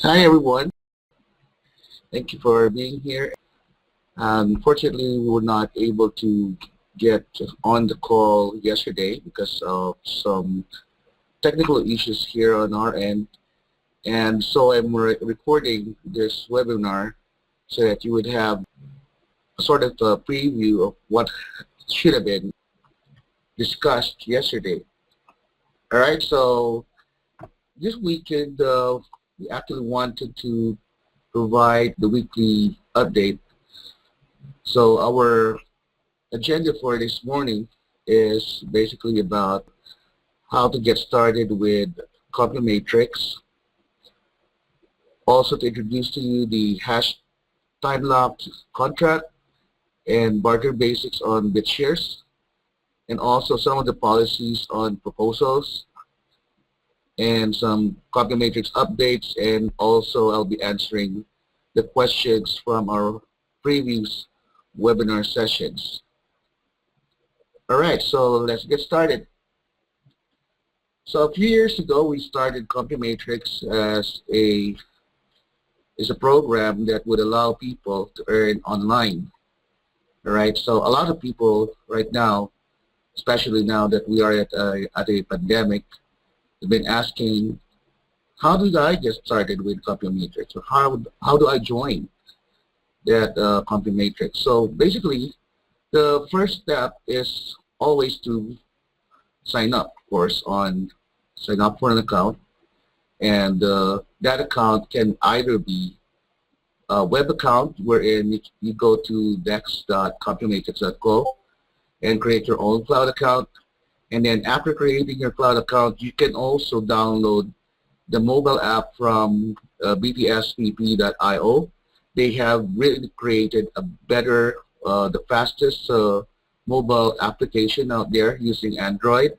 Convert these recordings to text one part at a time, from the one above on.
Hi everyone, thank you for being here. Unfortunately, we were not able to get on the call yesterday because of some technical issues here on our end. And so I'm recording this webinar so that you would have a sort of a preview of what should have been discussed yesterday. All right, so this weekend, we actually wanted to provide the weekly update. So our agenda for this morning is basically about how to get started with Compumatrix. Also to introduce to you the hash time-locked contract and barter basics on BitShares, and also some of the policies on proposals and some Compumatrix updates, and also I'll be answering the questions from our previous webinar sessions. All right, so let's get started. So a few years ago, we started Compumatrix as a program that would allow people to earn online. All right, so a lot of people right now, especially now that we are at a pandemic, have been asking, how do I get started with Compumatrix? Or how do I join that Compumatrix? So basically, the first step is always to sign up, of course, sign up for an account. And that account can either be a web account wherein you go to dex.compumatrix.co and create your own cloud account. And then after creating your cloud account, you can also download the mobile app from btspp.io. They have really created a better, the fastest mobile application out there using Android.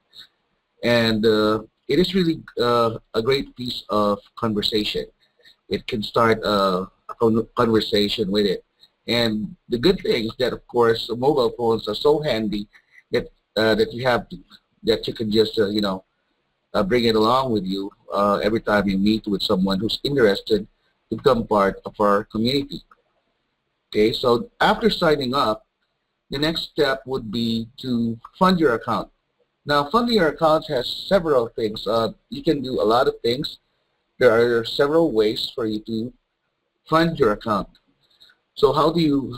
And it is really a great piece of conversation. It can start a conversation with it. And the good thing is that, of course, mobile phones are so handy that that you can just bring it along with you every time you meet with someone who's interested to become part of our community. Okay, so after signing up, the next step would be to fund your account. Now, funding your account has several things. You can do a lot of things. There are several ways for you to fund your account. So how do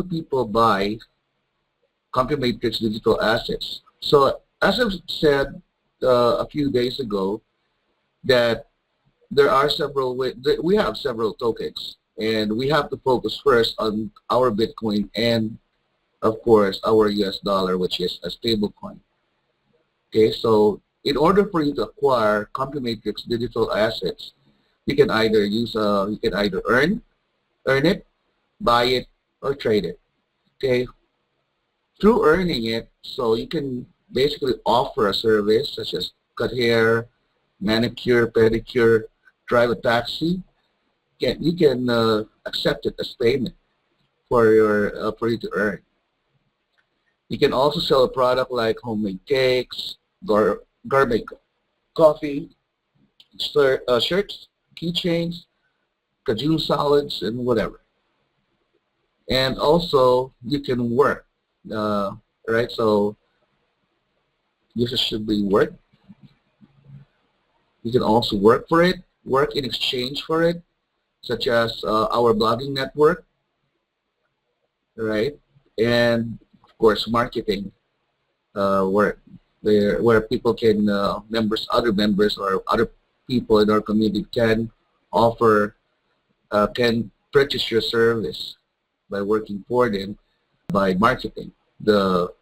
people buy Compumatrix digital assets? So as I've said a few days ago, that there are several ways. We have several tokens, and we have to focus first on our Bitcoin and, of course, our US dollar, which is a stable coin. Okay, so in order for you to acquire Compumatrix digital assets, you can either earn it, buy it, or trade it. Okay, through earning it, so you can basically offer a service such as cut hair, manicure, pedicure, drive a taxi. You can accept it as payment for you to earn. You can also sell a product like homemade cakes, gourmet coffee, shirts, keychains, cajun salads, and whatever. And also, you can work, right? So this should be work. You can also work for it, work in exchange for it, such as our blogging network, right? And of course, marketing work, where people can, other members or other people in our community can can purchase your service by working for them, by marketing the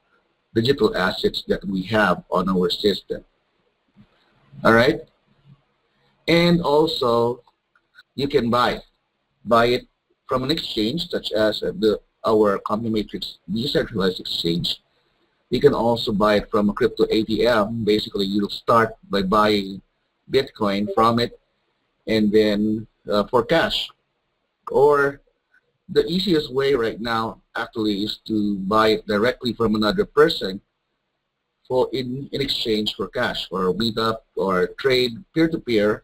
digital assets that we have on our system. All right? And also, you can buy it from an exchange such as our Compumatrix decentralized exchange. You can also buy it from a crypto ATM. Basically, you'll start by buying Bitcoin from it, and then for cash. Or the easiest way right now actually is to buy it directly from another person in exchange for cash, or meet up or trade peer-to-peer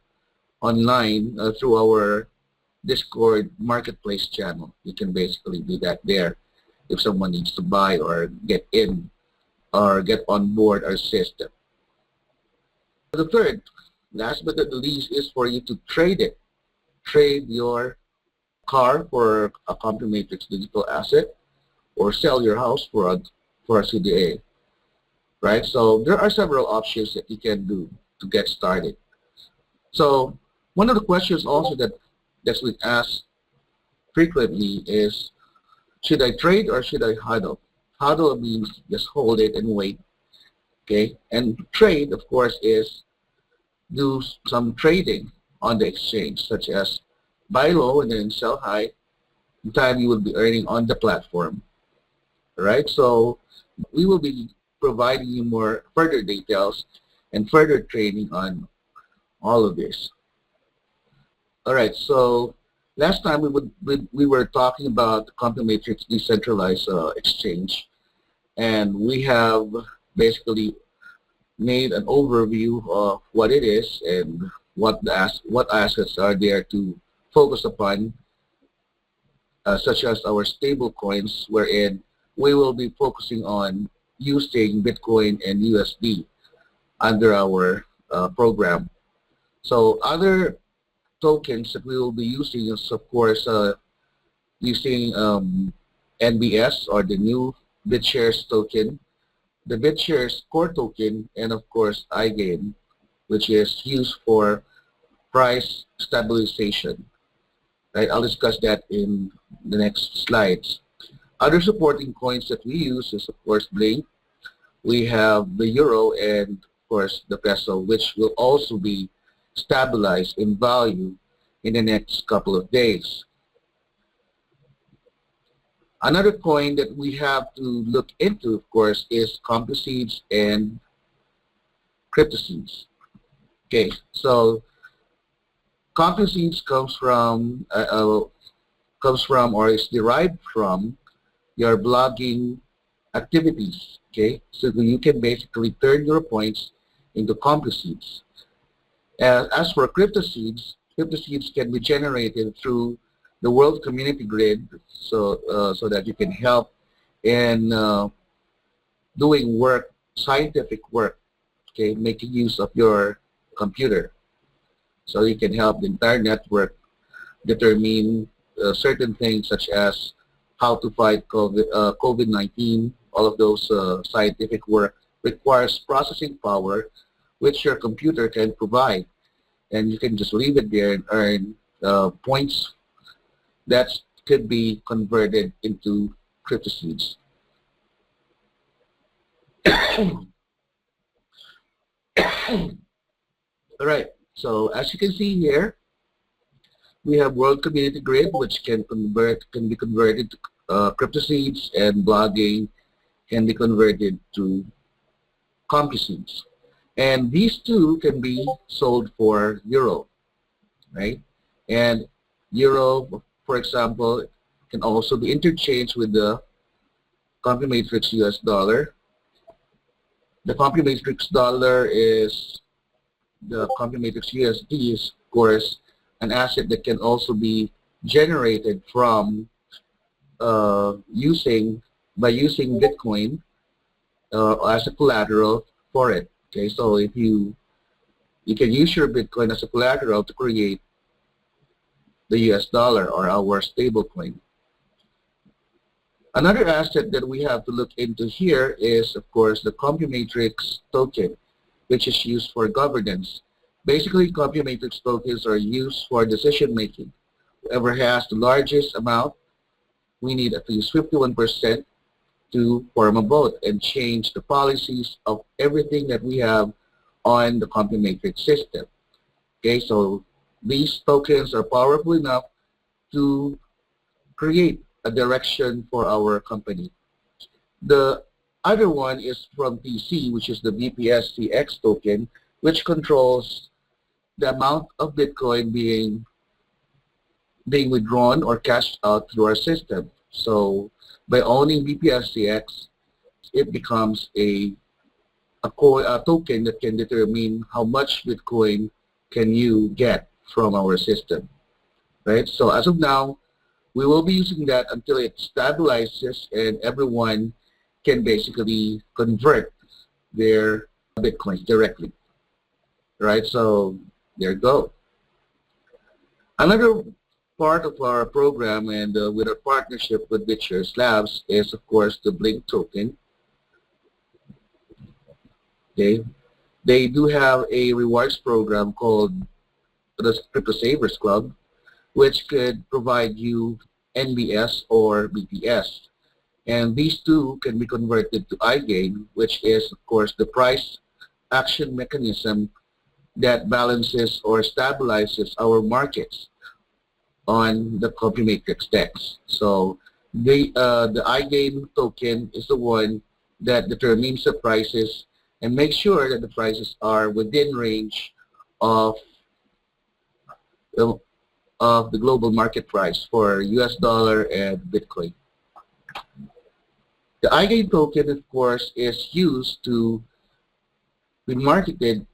online through our Discord marketplace channel. You can basically do that there if someone needs to buy or get in or get on board our system. The third, last but not the least, is for you to trade it. Trade your car for a Compumatrix digital asset or sell your house for a CDA, right? So there are several options that you can do to get started. So one of the questions also that's been asked frequently is, should I trade or should I huddle? Huddle means just hold it and wait, okay? And trade, of course, is do some trading on the exchange, such as buy low and then sell high, the time you will be earning on the platform, right? So we will be providing you more further details and further training on all of this. All right, so last time we were talking about the Compumatrix decentralized exchange, and we have basically made an overview of what it is and what assets are there to focus upon, such as our stable coins, wherein we will be focusing on using Bitcoin and USD under our program. So other tokens that we will be using is, of course, using NBS, or the new BitShares token, the BitShares core token, and of course iGain, which is used for price stabilization. Right, I'll discuss that in the next slides. Other supporting coins that we use is, of course, Blink. We have the Euro and, of course, the Peso, which will also be stabilized in value in the next couple of days. Another coin that we have to look into, of course, is Compuseeds and Cryptoseeds. Okay, so Compuseeds comes from or is derived from your blogging activities. Okay, so you can basically turn your points into Compuseeds. As for Cryptoseeds, Cryptoseeds can be generated through the World Community Grid, so that you can help in doing work, scientific work, okay, making use of your computer. So you can help the entire network determine certain things, such as how to fight COVID-19. All of those scientific work requires processing power, which your computer can provide. And you can just leave it there and earn points that could be converted into Cryptoseeds. All right, so as you can see here, we have World Community Grid, which can be converted to Cryptoseeds, and blogging can be converted to Compuseeds. And these two can be sold for Euro, right? And Euro, for example, can also be interchanged with the Compumatrix US dollar. The Compumatrix dollar is the Compumatrix USD is, of course, an asset that can also be generated from using Bitcoin as a collateral for it. Okay, so if you can use your Bitcoin as a collateral to create the US dollar or our stable coin. Another asset that we have to look into here is, of course, the Compumatrix token, which is used for governance. Basically, Compumatrix tokens are used for decision making. Whoever has the largest amount, we need at least 51% to form a vote and change the policies of everything that we have on the Compumatrix system. Okay, so these tokens are powerful enough to create a direction for our company. The other one is from TC, which is the BPSCX token, which controls the amount of Bitcoin being withdrawn or cashed out through our system. So by owning BPSCX, it becomes a token that can determine how much Bitcoin can you get from our system, right? So as of now, we will be using that until it stabilizes and everyone can basically convert their Bitcoins directly, right? So there you go. Another part of our program and with our partnership with BitShares Labs is, of course, the Blink token. Okay, they do have a rewards program called the Crypto Savers Club, which could provide you NBS or BTS. And these two can be converted to iGain, which is, of course, the price action mechanism that balances or stabilizes our markets on the Compumatrix DEX. So the iGain token is the one that determines the prices and makes sure that the prices are within range of the, of the global market price for US dollar and Bitcoin. The iGain token, of course, is used to be marketed,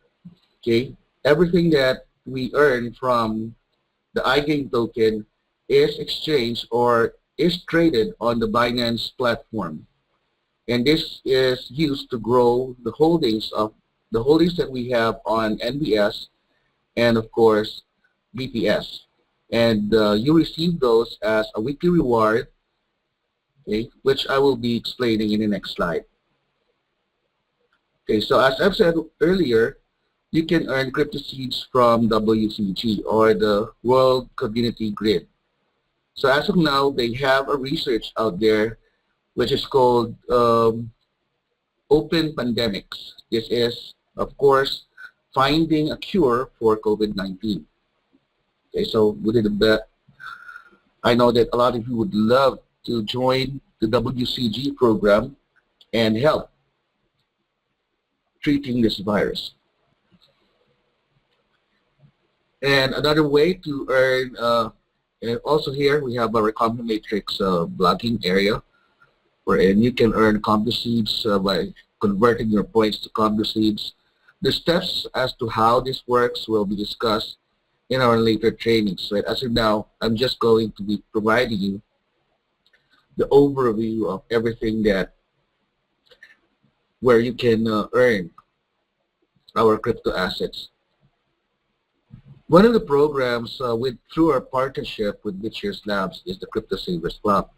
okay? Everything that we earn from the iGain token is exchanged or is traded on the Binance platform. And this is used to grow the holdings that we have on NBS and of course BTS. And you receive those as a weekly reward, okay, which I will be explaining in the next slide. Okay, so as I've said earlier, you can earn crypto seeds from WCG or the World Community Grid. So as of now, they have a research out there which is called Open Pandemics. This is, of course, finding a cure for COVID-19. Okay, so within the bet, I know that a lot of you would love to join the WCG program and help treating this virus. And another way to earn, and also here we have our Compumatrix blogging area, wherein you can earn Compu seeds by converting your points to Compu seeds. The steps as to how this works will be discussed in our later trainings. Right? As of now, I'm just going to be providing you the overview of everything that where you can earn our crypto assets. One of the programs through our partnership with BitShares Labs is the Crypto Savers Club.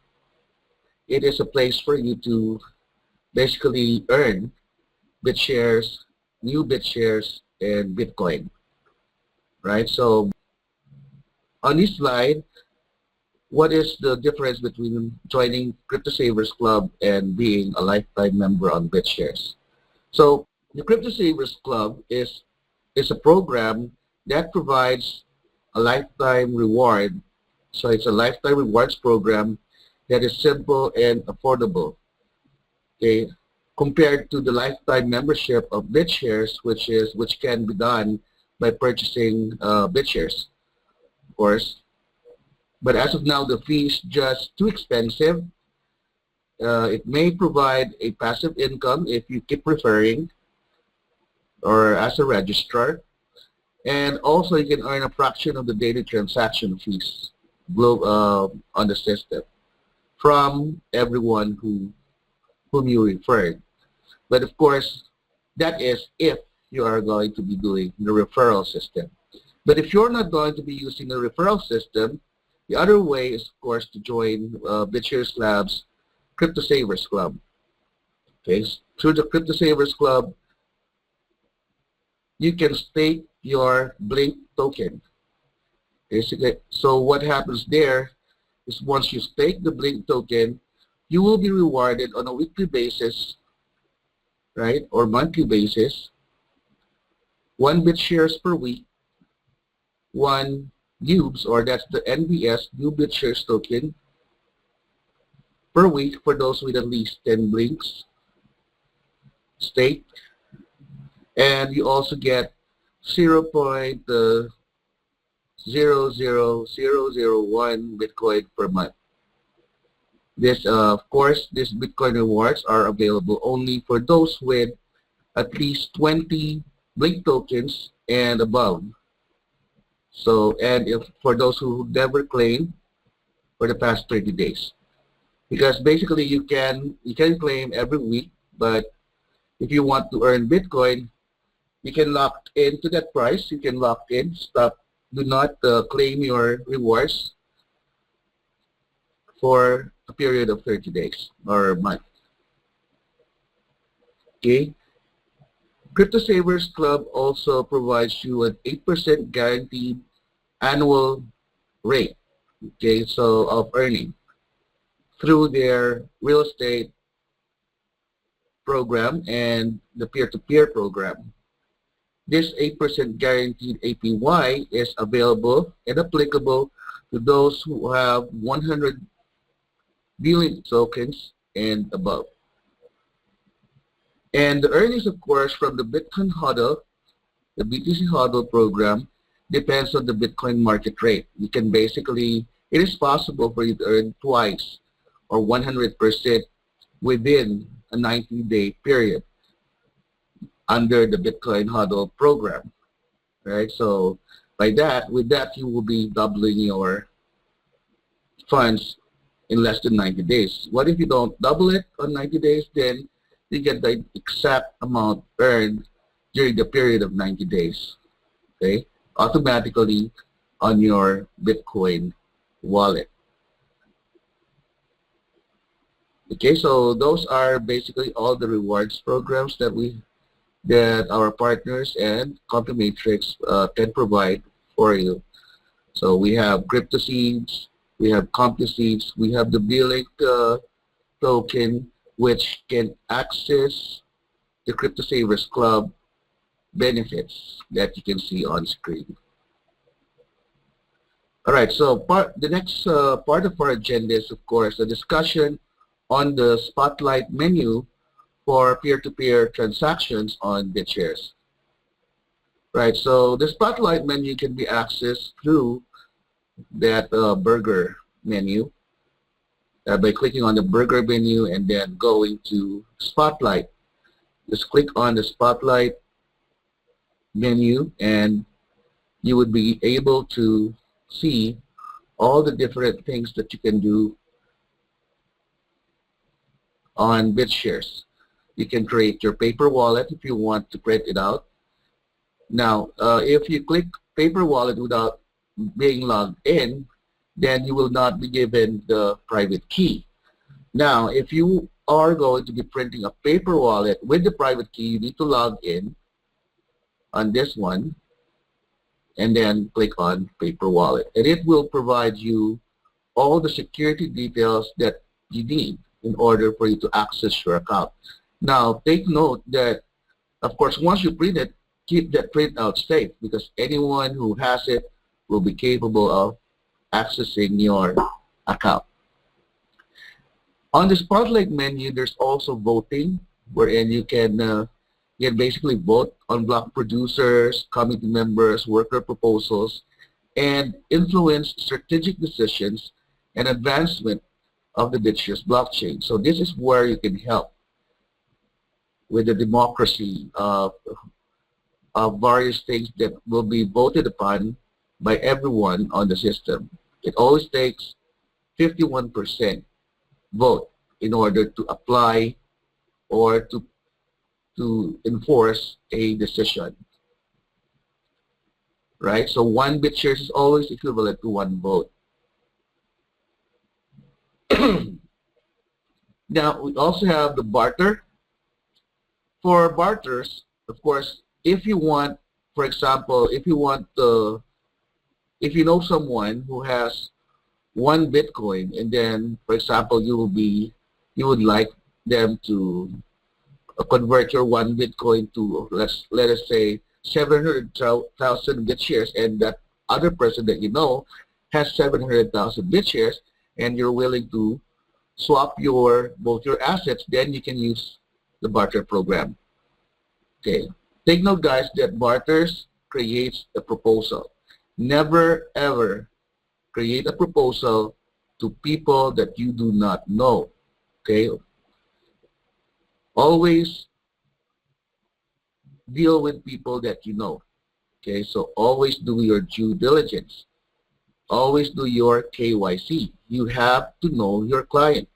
It is a place for you to basically earn BitShares, new BitShares, and Bitcoin, right? So on this slide, what is the difference between joining Crypto Savers Club and being a lifetime member on BitShares? So the Crypto Savers Club is a program that provides a lifetime reward. So it's a lifetime rewards program that is simple and affordable, okay, compared to the lifetime membership of BitShares, which can be done by purchasing BitShares, of course. But as of now, the fee is just too expensive. It may provide a passive income if you keep referring or as a registrar. And also you can earn a fraction of the daily transaction fees on the system from everyone whom you referred. But of course, that is if you are going to be doing the referral system. But if you're not going to be using the referral system, the other way is, of course, to join BitShares Labs Crypto Savers Club. Okay, through the Crypto Savers Club, you can stake your Blink token. Basically, so what happens there is once you stake the Blink token, you will be rewarded on a weekly basis, right, or monthly basis, 1 BitShares per week, 1 NUBS, or that's the NBS, New BitShares token, per week for those with at least 10 Blinks staked. And you also get 0.00001 Bitcoin per month. This, of course, these Bitcoin rewards are available only for those with at least 20 Blink tokens and above. So, and if for those who never claim for the past 30 days, because basically you can claim every week, but if you want to earn Bitcoin, you can lock into that price. You can lock in, stop, do not claim your rewards for a period of 30 days or a month. Okay. Crypto Savers Club also provides you an 8% guaranteed annual rate, okay, so of earning through their real estate program and the peer-to-peer program. This 8% guaranteed APY is available and applicable to those who have 100 billion tokens and above. And the earnings, of course, from the Bitcoin HODL, the BTC HODL program, depends on the Bitcoin market rate. You can basically, it is possible for you to earn twice or 100% within a 90-day period under the Bitcoin HODL program, right? So with that, you will be doubling your funds in less than 90 days. What if you don't double it on 90 days? Then you get the exact amount earned during the period of 90 days, okay? Automatically on your Bitcoin wallet. Okay, so those are basically all the rewards programs that our partners and Compumatrix can provide for you. So we have crypto seeds, we have CompuSeeds, we have the B-Link token, which can access the Crypto Savers Club benefits that you can see on screen. All right, so the next part of our agenda is, of course, a discussion on the spotlight menu for peer-to-peer transactions on BitShares. Right, so the spotlight menu can be accessed through that burger menu by clicking on the burger menu and then going to spotlight. Just click on the spotlight menu and you would be able to see all the different things that you can do on BitShares. You can create your paper wallet if you want to print it out. Now, if you click paper wallet without being logged in, then you will not be given the private key. Now, if you are going to be printing a paper wallet with the private key, you need to log in on this one and then click on paper wallet. And it will provide you all the security details that you need in order for you to access your account. Now, take note that, of course, once you print it, keep that printout safe because anyone who has it will be capable of accessing your account. On the Spotlight menu, there's also voting, wherein you can basically vote on block producers, committee members, worker proposals, and influence strategic decisions and advancement of the BitShares blockchain. So this is where you can help with the democracy of various things that will be voted upon by everyone on the system. It always takes 51% vote in order to apply or to enforce a decision, right? So one BitShares is always equivalent to one vote. Now, we also have the barter. For barters, of course, if you want, for example, if you know someone who has one Bitcoin and then, for example, you would like them to convert your one Bitcoin to, let us say, 700,000 BitShares, and that other person that you know has 700,000 BitShares, and you're willing to swap both your assets, then you can use the barter program. Okay. Take note, guys, that barters creates a proposal. Never ever create a proposal to people that you do not know. Okay. Always deal with people that you know. Okay, so always do your due diligence. Always do your KYC. You have to know your client.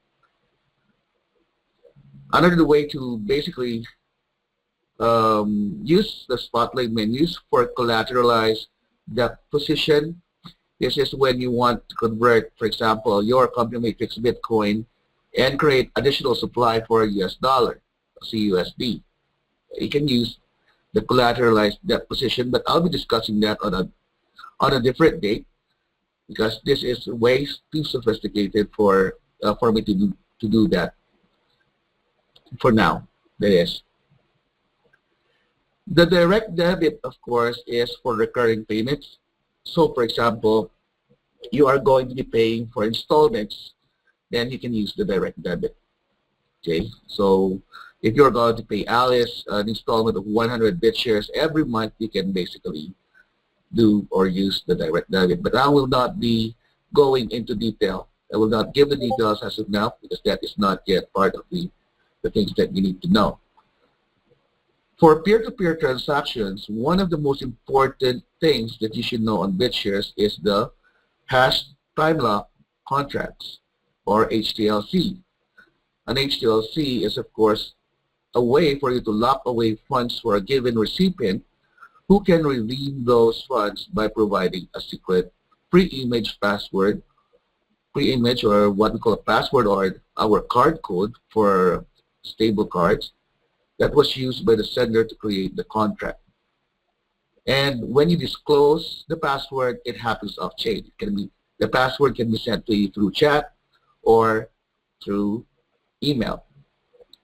Another way to basically use the spotlight menus for collateralized that position. This is when you want to convert, for example, your Compumatrix Bitcoin and create additional supply for US dollar, CUSD. You can use the collateralized debt position, but I'll be discussing that on a different date because this is way too sophisticated for me to do that for now. That is. The direct debit, of course, is for recurring payments. So, for example, you are going to be paying for installments, then you can use the direct debit. Okay, so if you're going to pay Alice an installment of 100 BitShares every month, you can basically do or use the direct debit. But I will not be going into detail. I will not give the details as of now because that is not yet part of the things that you need to know. For peer-to-peer transactions, one of the most important things that you should know on BitShares is the hash time lock contracts, or HTLC. An HTLC is, of course, a way for you to lock away funds for a given recipient who can redeem those funds by providing a secret pre-image password, pre-image or what we call a password or our card code for stable cards that was used by the sender to create the contract. And when you disclose the password, it happens off-chain. The password can be sent to you through chat or through email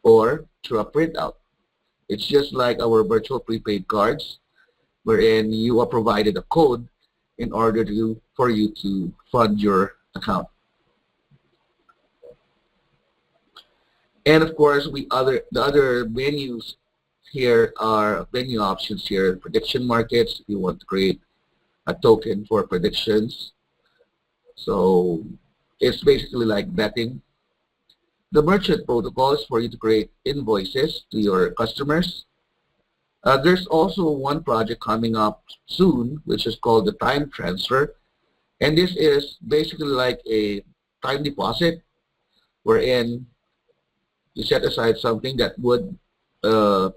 or through a printout. It's just like our virtual prepaid cards wherein you are provided a code in order for you to fund your account. And of course, the other menus here are menu options here. Prediction markets, if you want to create a token for predictions. So it's basically like betting. The merchant protocol is for you to create invoices to your customers. There's also one project coming up soon, which is called the time transfer. And this is basically like a time deposit wherein you set aside something that would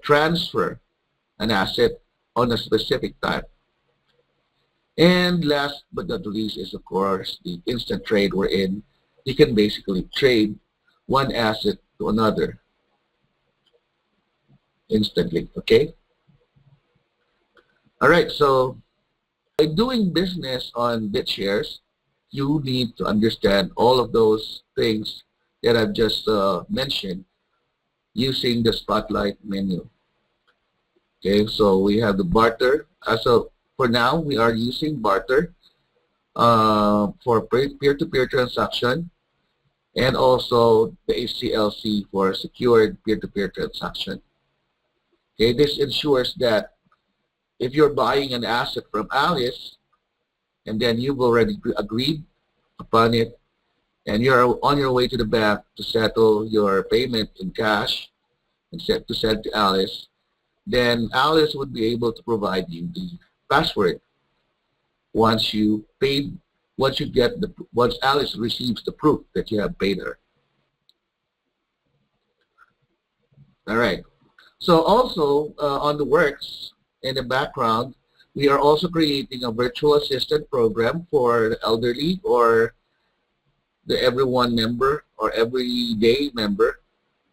transfer an asset on a specific time. And last but not least is, of course, the instant trade wherein you can basically trade one asset to another instantly, okay? All right, so by doing business on BitShares, you need to understand all of those things that I've just mentioned using the Spotlight menu. Okay, so we have the barter. So for now, we are using barter for peer-to-peer transaction and also the HCLC for secured peer-to-peer transaction. Okay, this ensures that if you're buying an asset from Alice and then you've already agreed upon it and you're on your way to the bank to settle your payment in cash and to send to Alice, then Alice would be able to provide you the password once you paid, once Alice receives the proof that you have paid her. All right. So also on the works in the background, we are also creating a virtual assistant program for the elderly or the everyone member or everyday member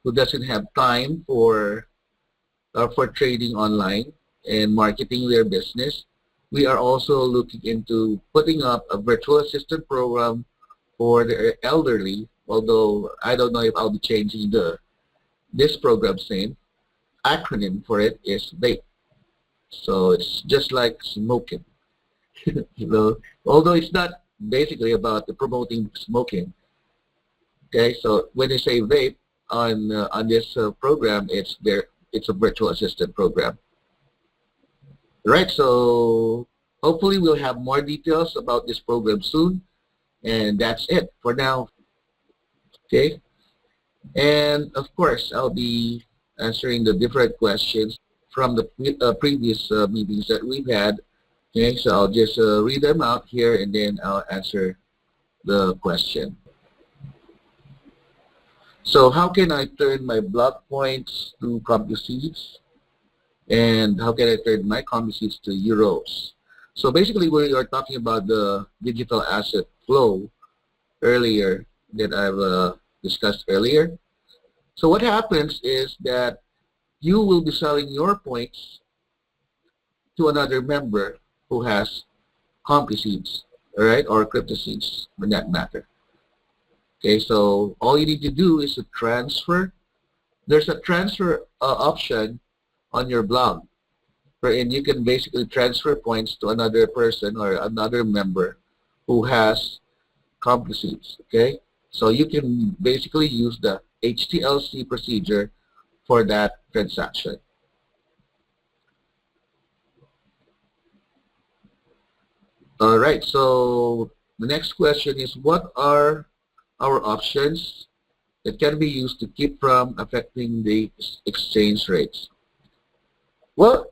who doesn't have time for trading online and marketing their business. We are also looking into putting up a virtual assistant program for the elderly, although I don't know if I'll be changing this program's name. Acronym for it is VAPE. So it's just like smoking. Although it's not basically about promoting smoking. Okay, so when they say vape on this program, it's a virtual assistant program. Right, so hopefully we'll have more details about this program soon, and that's it for now. Okay, and of course I'll be answering the different questions from the previous meetings that we've had Okay, so I'll just read them out here and then I'll answer the question. So how can I turn my block points to CompuSeeds? And how can I turn my CompuSeeds to euros? So basically we are talking about the digital asset flow earlier that I've discussed earlier. So what happens is that you will be selling your points to another member who has CompuSeeds, all right, or CryptoSeeds for that matter. Okay, so all you need to do is to transfer. There's a transfer option on your blog, wherein you can basically transfer points to another person or another member who has CompuSeeds. Okay, so you can basically use the HTLC procedure for that transaction. All right, so the next question is, what are our options that can be used to keep from affecting the exchange rates? Well,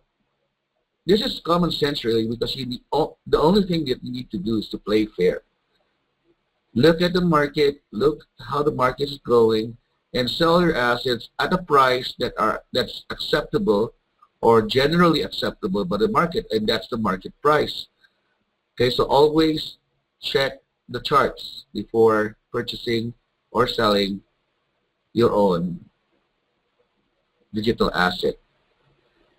this is common sense really, because the only thing that you need to do is to play fair. Look at the market, look how the market is going, and sell your assets at a price that's acceptable or generally acceptable by the market, and that's the market price. Okay, so always check the charts before purchasing or selling your own digital asset.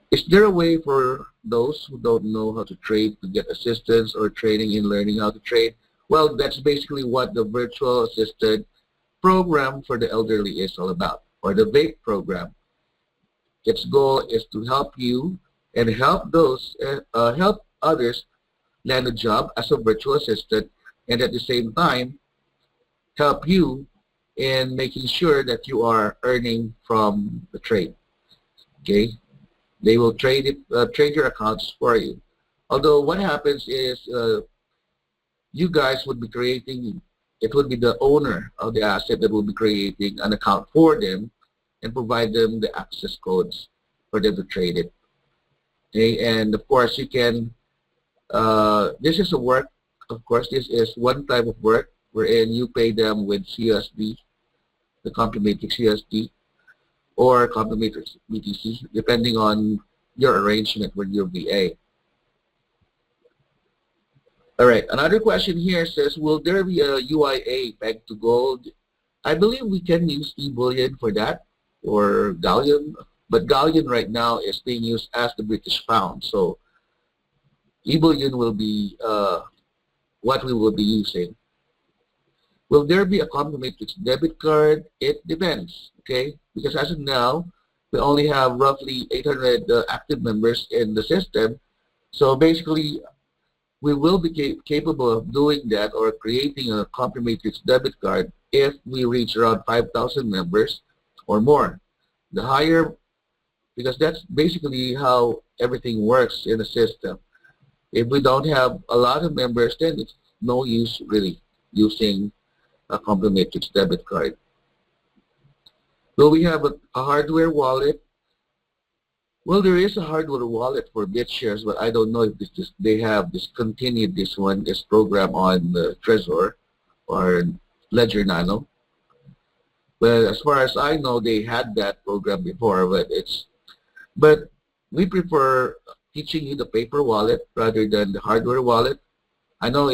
Is there a way for those who don't know how to trade to get assistance or training in learning how to trade? Well, that's basically what the virtual assistant program for the elderly is all about, or the VAPE program. Its goal is to help you and help others land a job as a virtual assistant, and at the same time help you in making sure that you are earning from the trade. Okay, they will trade your accounts for you. Although what happens is you guys would be creating, it would be the owner of the asset that will be creating an account for them and provide them the access codes for them to trade it. Okay, and of course you can, this is a work, of course this is one type of work wherein you pay them with CUSD, the Compumatrix CUSD, or Compumatrix BTC, depending on your arrangement with your VA. All right, another question here says, will there be a UIA pegged to gold? I believe we can use e-bullion for that, or galleon, but galleon right now is being used as the British pound, so e-bullion will be what we will be using. Will there be a Compumatrix debit card? It depends, okay? Because as of now, we only have roughly 800 active members in the system. So basically, we will be capable of doing that or creating a Compumatrix debit card if we reach around 5,000 members or more. The higher, because that's basically how everything works in the system. If we don't have a lot of members, then it's no use really using a Compumatrix debit card. Will we have a hardware wallet? Well, there is a hardware wallet for BitShares, but I don't know if they have discontinued this program on the Trezor or Ledger Nano. But as far as I know, they had that program before, but we prefer teaching you the paper wallet rather than the hardware wallet. I know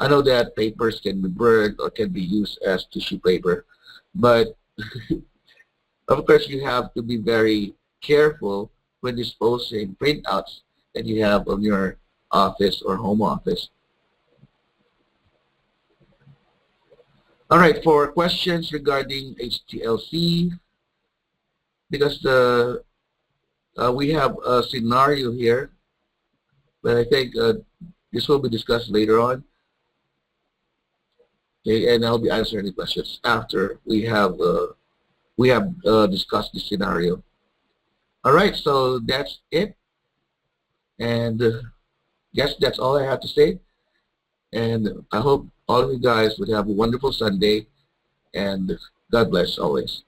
I know that papers can be burned or can be used as tissue paper, but of course you have to be very careful when disposing printouts that you have on your office or home office. All right, for questions regarding HTLC, because we have a scenario here, but I think this will be discussed later on. Okay, and I'll be answering any questions after we have discussed the scenario. All right, so that's it, and yes, that's all I have to say. And I hope all of you guys would have a wonderful Sunday, and God bless always.